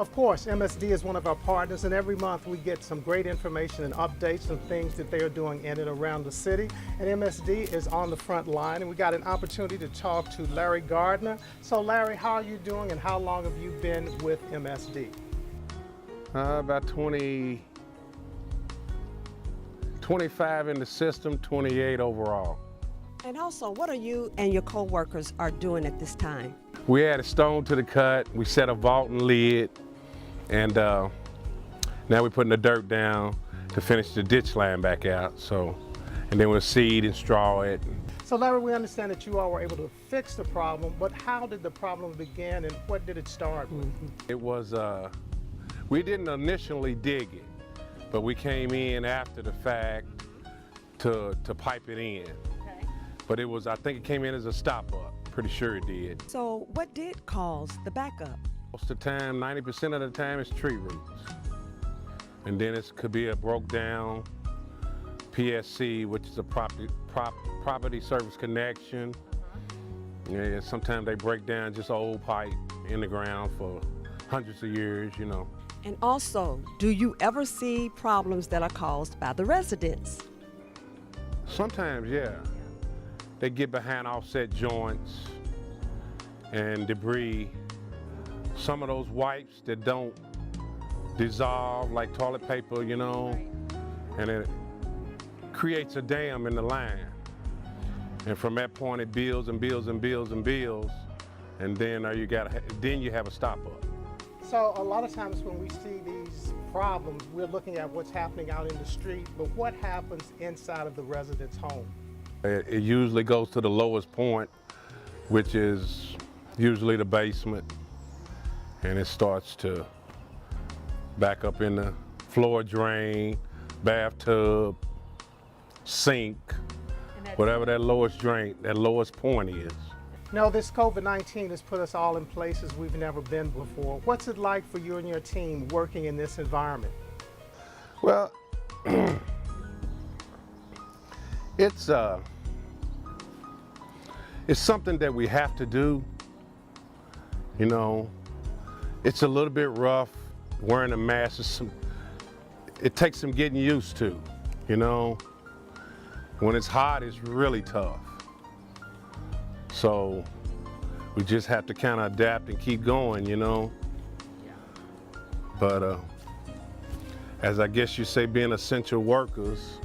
Of course, MSD is one of our partners, and every month we get some great information and updates on things that they are doing in and around the city. And MSD is on the front line, and we got an opportunity to talk to Larry Gardner. So Larry, how are you doing, and how long have you been with MSD? About 25 in the system, 28 overall. And also, what are you and your co-workers are doing at this time? We added stone to the cut, we set a vault and lid, and now we're putting the dirt down to finish the ditch line back out. So, and then we'll seed and straw it. So Larry, we understand that you all were able to fix the problem, but how did the problem begin, and what did it start with? It was, we didn't initially dig it, but we came in after the fact to pipe it in. Okay. But it was, I think it came in as a stop-up. Pretty sure it did. So what did cause the backup? Most of the time, 90% of the time, it's tree roots. And then it could be a broke down PSC, which is a property service connection. Yeah, sometimes they break down just an old pipe in the ground for hundreds of years, you know. And also, do you ever see problems that are caused by the residents? Sometimes, yeah. They get behind offset joints and debris. Some of those wipes that don't dissolve like toilet paper, you know, and it creates a dam in the line. And from that point it builds and builds and builds and builds, and then you have a stop up. So a lot of times when we see these problems, we're looking at what's happening out in the street, but what happens inside of the resident's home? It usually goes to the lowest point, which is usually the basement, and it starts to back up in the floor drain, bathtub, sink, whatever that lowest drain, that lowest point is. Now, this COVID-19 has put us all in places we've never been before. What's it like for you and your team working in this environment? Well, it's something that we have to do. You know, it's a little bit rough wearing a mask. It takes some getting used to, you know. When it's hot, it's really tough. So we just have to kind of adapt and keep going, you know. But as I guess you say, being essential workers,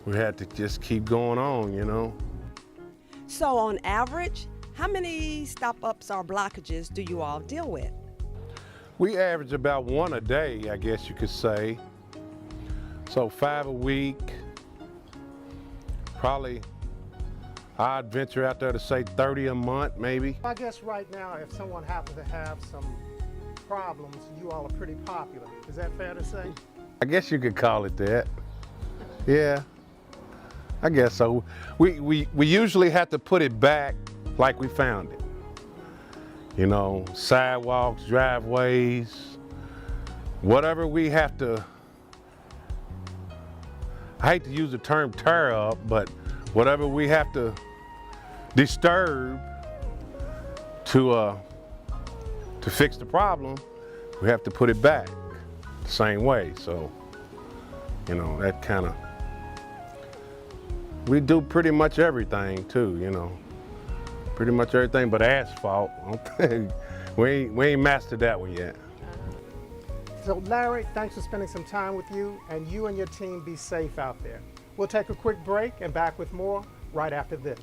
we had to just keep going on, you know. So on average, how many stop-ups or blockages do you all deal with? We average about one a day, I guess you could say. So 5 a week. Probably, I'd venture out there to say 30 a month, maybe. I guess right now, if someone happens to have some problems, you all are pretty popular. Is that fair to say? I guess you could call it that. Yeah, I guess so. We usually have to put it back like we found it. You know, sidewalks, driveways, whatever we have to, I hate to use the term tear up, but whatever we have to disturb to fix the problem, we have to put it back the same way. So, you know, that kind of, we do pretty much everything too, you know. Pretty much everything but asphalt. we ain't mastered that one yet. So Larry, thanks for spending some time with you, and you and your team be safe out there. We'll take a quick break and back with more right after this.